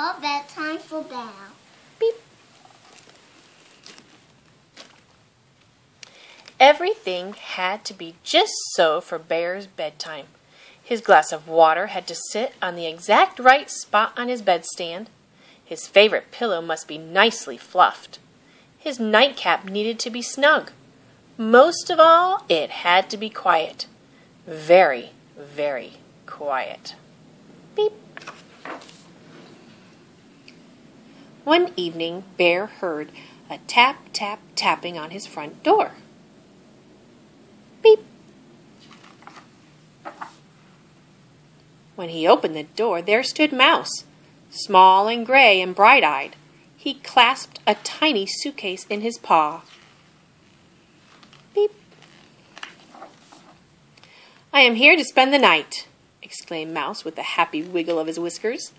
All bedtime for Bear. Beep. Everything had to be just so for Bear's bedtime. His glass of water had to sit on the exact right spot on his bedstand. His favorite pillow must be nicely fluffed. His nightcap needed to be snug. Most of all, it had to be quiet. Very, very quiet. Beep. One evening, Bear heard a tap, tap, tapping on his front door. Beep. When he opened the door, there stood Mouse, small and gray and bright-eyed. He clasped a tiny suitcase in his paw. Beep. "I am here to spend the night," exclaimed Mouse with a happy wiggle of his whiskers.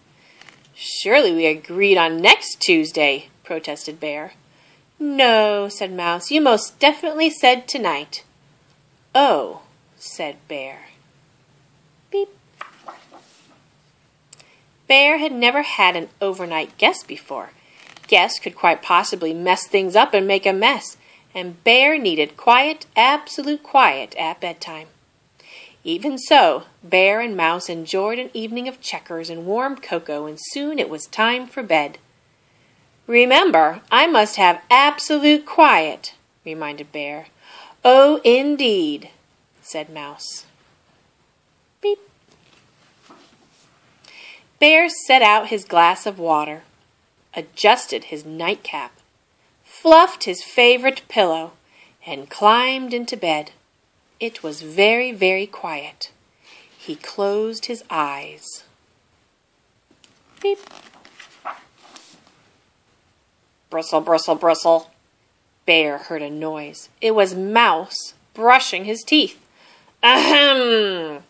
"Surely we agreed on next Tuesday," protested Bear. "No," said Mouse, "you most definitely said tonight." "Oh," said Bear. Beep. Bear had never had an overnight guest before. Guests could quite possibly mess things up and make a mess, and Bear needed quiet, absolute quiet at bedtime. Even so, Bear and Mouse enjoyed an evening of checkers and warm cocoa, and soon it was time for bed. "Remember, I must have absolute quiet," reminded Bear. "Oh, indeed," said Mouse. Beep. Bear set out his glass of water, adjusted his nightcap, fluffed his favorite pillow, and climbed into bed. It was very, very quiet. He closed his eyes. Beep. Bristle, bristle, bristle. Bear heard a noise. It was Mouse brushing his teeth. Ahem!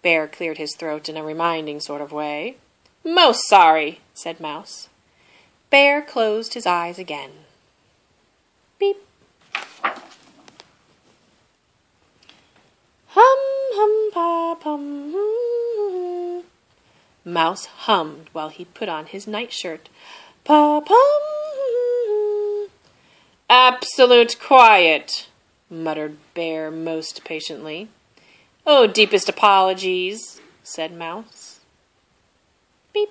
Bear cleared his throat in a reminding sort of way. "Most sorry," said Mouse. Bear closed his eyes again. Beep. Hum, hum, pop, hum. Mouse hummed while he put on his nightshirt. Pop, hum. "Absolute quiet," muttered Bear most patiently. "Oh, deepest apologies," said Mouse. Beep.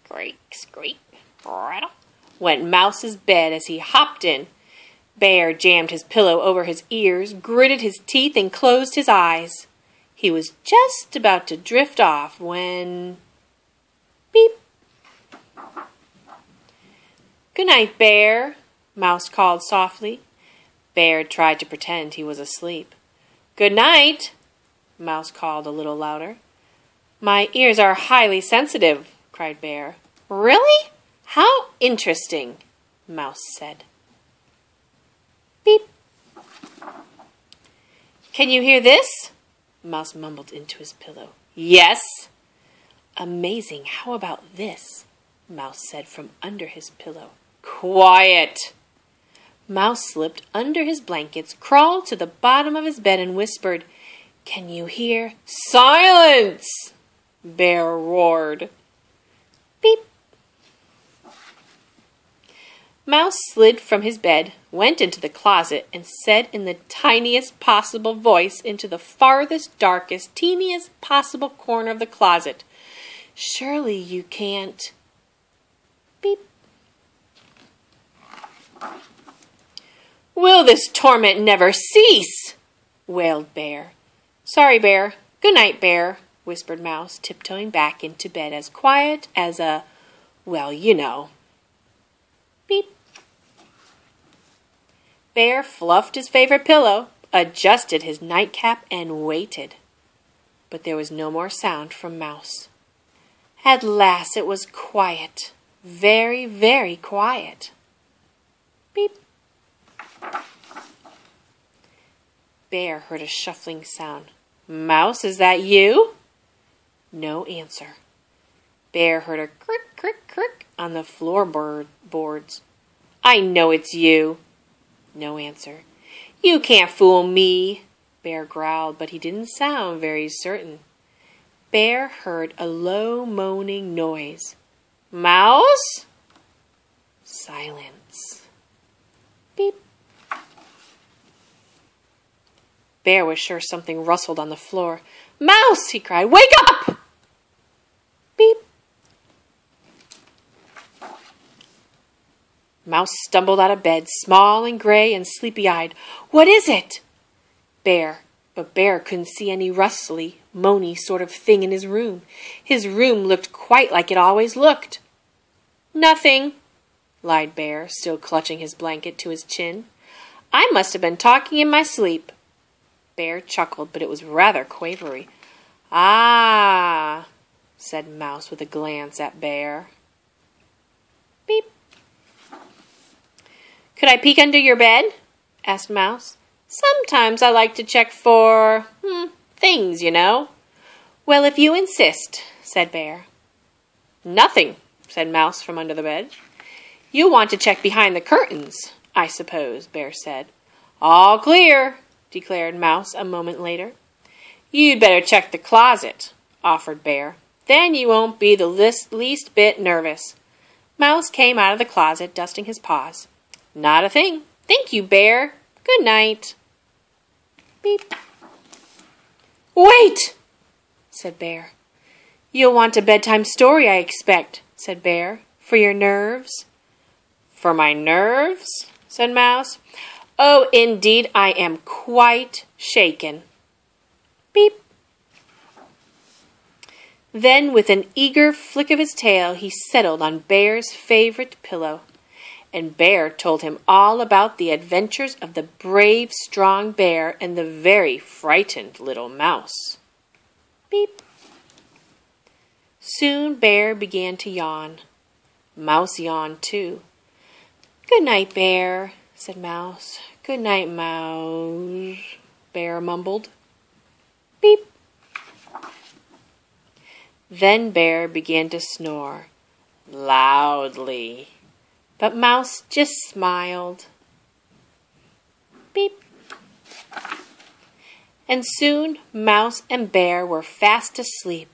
Creak, squeak, rattle, went Mouse's bed as he hopped in. Bear jammed his pillow over his ears, gritted his teeth, and closed his eyes. He was just about to drift off when... Beep. "Good night, Bear," Mouse called softly. Bear tried to pretend he was asleep. "Good night," Mouse called a little louder. "My ears are highly sensitive," cried Bear. "Really? How interesting," Mouse said. Beep. "Can you hear this?" Mouse mumbled into his pillow. "Yes." "Amazing. How about this?" Mouse said from under his pillow. "Quiet." Mouse slipped under his blankets, crawled to the bottom of his bed, and whispered, "Can you hear?" "Silence!" Bear roared. Beep. Mouse slid from his bed, went into the closet, and said in the tiniest possible voice into the farthest, darkest, teeniest possible corner of the closet, "Surely you can't." Beep. "Will this torment never cease?" wailed Bear. "Sorry, Bear. Good night, Bear," whispered Mouse, tiptoeing back into bed as quiet as a, well, you know. Beep. Bear fluffed his favorite pillow, adjusted his nightcap, and waited. But there was no more sound from Mouse. At last it was quiet, very, very quiet. Beep. Bear heard a shuffling sound. "Mouse, is that you?" No answer. Bear heard a crick, crick, crick on the floorboards. "I know it's you." No answer. "You can't fool me," Bear growled, but he didn't sound very certain. Bear heard a low moaning noise. Mouse? Silence. Beep. Bear was sure something rustled on the floor. Mouse, he cried, wake up! Beep. Mouse stumbled out of bed, small and gray and sleepy-eyed. What is it? But Bear couldn't see any rustly, moany sort of thing in his room. His room looked quite like it always looked. Nothing, lied Bear, still clutching his blanket to his chin. I must have been talking in my sleep. Bear chuckled, but it was rather quavery. Ah, said Mouse with a glance at Bear. Beep. Could I peek under your bed? Asked Mouse. Sometimes I like to check for, things, you know. Well, if you insist, said Bear. Nothing, said Mouse from under the bed. You want to check behind the curtains, I suppose, Bear said. All clear, declared Mouse a moment later. You'd better check the closet, offered Bear. Then you won't be the least bit nervous. Mouse came out of the closet, dusting his paws. Not a thing. Thank you, Bear. Good night. Beep. Wait, said Bear. You'll want a bedtime story, I expect, said Bear. For your nerves? For my nerves? Said Mouse. Oh, indeed, I am quite shaken. Beep. Then, with an eager flick of his tail, he settled on Bear's favorite pillow. And Bear told him all about the adventures of the brave, strong bear and the very frightened little mouse. Beep. Soon Bear began to yawn. Mouse yawned too. Good night, Bear, said Mouse. Good night, Mouse, Bear mumbled. Beep. Then Bear began to snore loudly. But Mouse just smiled. Beep. And soon Mouse and Bear were fast asleep,